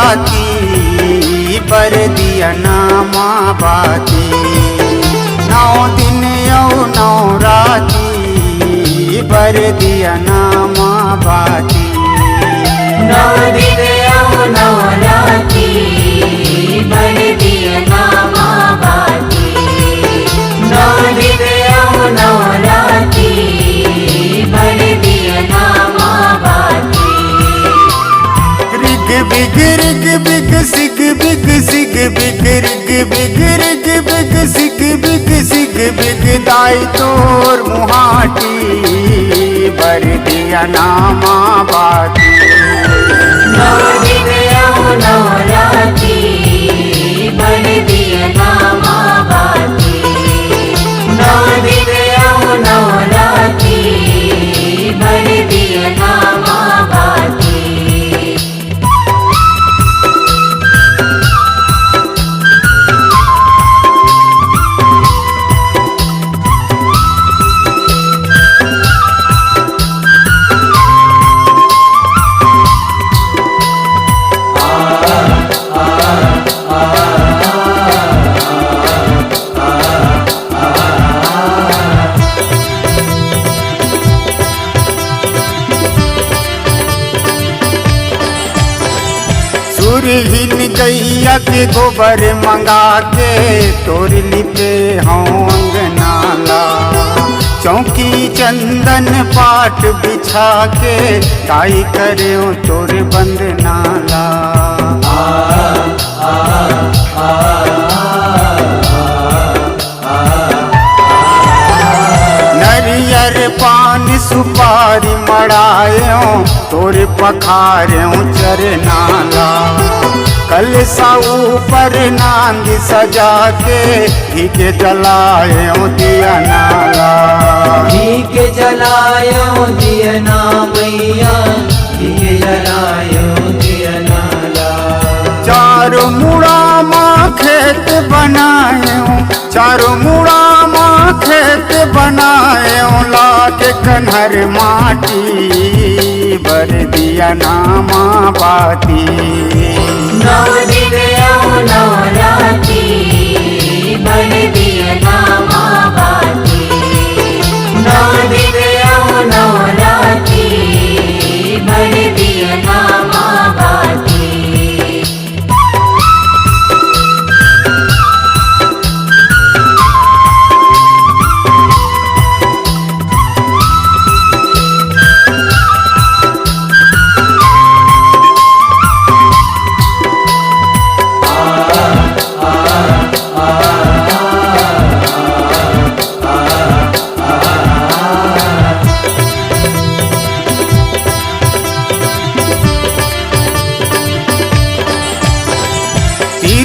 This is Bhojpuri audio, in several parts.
राती बर दिया नामा बाती। 9 दिन औ 9 राती बर दिया नामा बाती। 9 दिन औ 9 राती बर दिया नामा बाती। 9 दिन औ 9 राती बर दिया नामा बाती। रिग बिग रिग बिग सिग बिग सिग बिग रिग बिग रिग बिग सिग बिग सिग बिग दाई तोर मुहाटी बर दिया नामा बाती। 9 दिन औ 9 राती बर दिया नामा बाती। 9 दिन औ 9 राती बर दिया नामा बाती। सुरहीन गैया के गोबर मंगा के तोर लिपे हों अंगनाला। चौकी चंदन पाट बिछा के ताई करे तोर बंदनाला। नरियर पान सुपारी मड़ायो तोर पखार्यों चरनाला। कलसा ऊपर नांद सजा के घी के जलायो दिया नाला। घी के जलायो दिया ना मैया, घी के जलायो दिया नाला। चारों मुड़ा माँ खेत बनायो, चारों मुड़ा माँ खेत बनायो लाके कन्हर माटी बर दिया नामा बाती। 9 दिन औ 9 राती बर दिया नामा बाती। 9 दिन औ 9 राती बर दिया नामा बाती।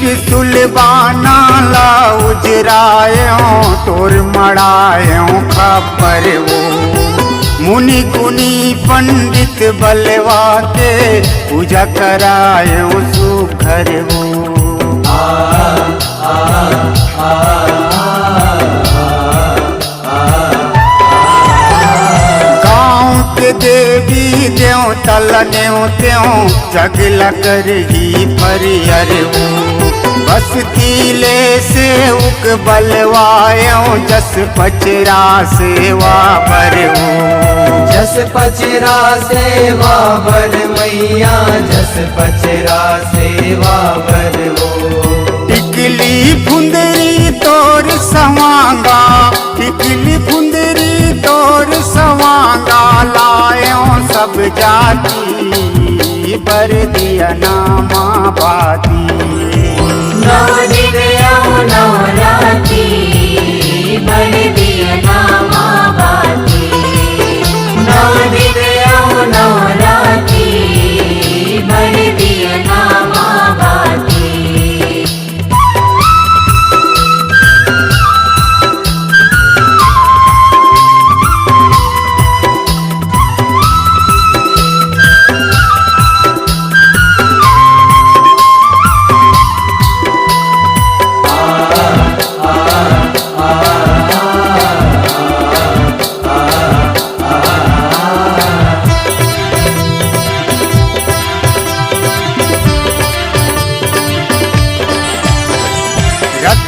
त्रिशूल बाना ला उजरायो तोर मड़ायो खबर वो। मुनि गुनी पंडित बलवा के पूजा करायो सुघर वो। गाँव के देवी देव तलन्यो त्यों जगला कर ही परियर वो। बस्तीले से उक बलवायो जस पचरा सेवा बरवो। जस पचरा सेवा बर मैया, जस पचरा सेवा बर वो। टिकली फुंदरी तोर सवांगा, टिकली फुंदरी तोर सवांगा लायो सब जाती बर दिया नामा बाती। 9 दिन औ 9 राती बर दिया नामा बाती। 9 दिन औ 9 राती बर दिया नामा बाती।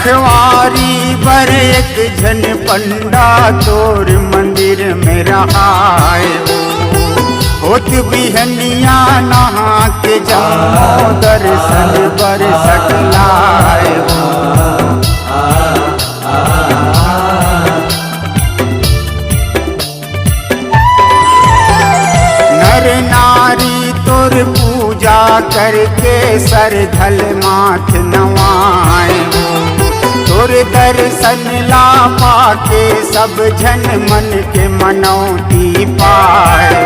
रखवारी बर एक झन पंडा तोर मंदिर में रहाए होत बिहनिया नहा के जाओ दर्शन बर सकलाए नर नारी तोर पूजा करके सर धल माथ नवाए तोर दर्शन ला पाके सब जन मन के मनौती पाए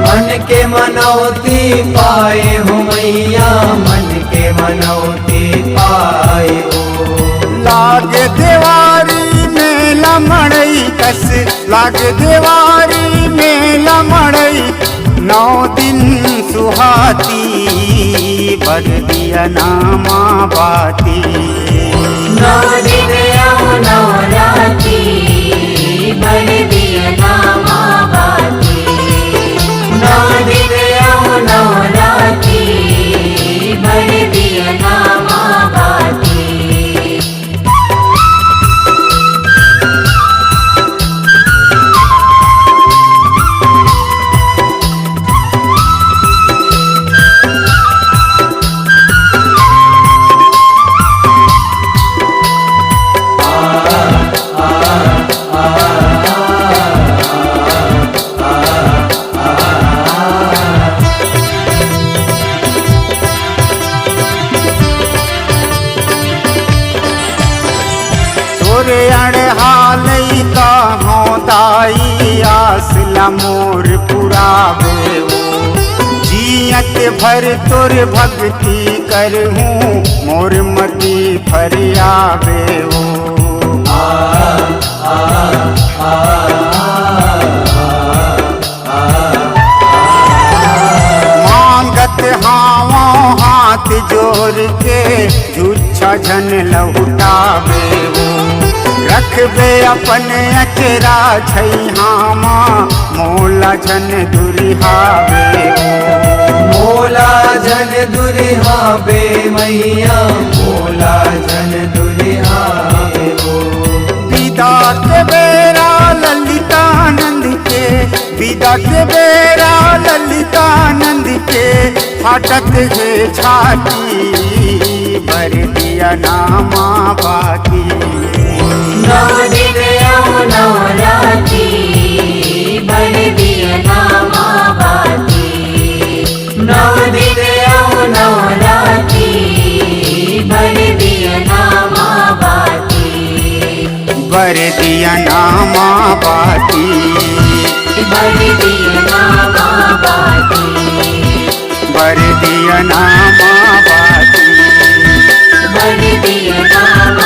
मन के मनौती पाए हो मैया मन के मनौती पाए हो लाग देवारी में लमड़ई कस लाग देवारी में लमड़ई 9 दिन सुहाती बर दिया नामा बाती 9 दिन औ 9 राती बर दिया नामा बाती 9 दिन औ 9 राती बर दिया नामा बाती तोरे अड़हालई का हों दाई आसला मोर पुरावे जियत भर तोर भक्ति करहूँ मोर मती फरियावे मांगत हावों हाथ जोड़ के झूठा झन लहुटावे रखबे अपन अचरा छैहामा मोला झन दुरिहावे मोला जन दुरिहावे मैया मोला जन दुरिहावे हो विदा के बेरा ललितानंद के विदा के बेरा ललितानंद के फाटत है छाती भर दिया नामा बाती 9 दिन औ 9 राती बर दिया नामा बाती 9 दिन औ 9 राती बर दिया नामा बाती बर दिया नामा बाती बर दिया नामा बाती बर दिया नामा बाती बर दिया नामा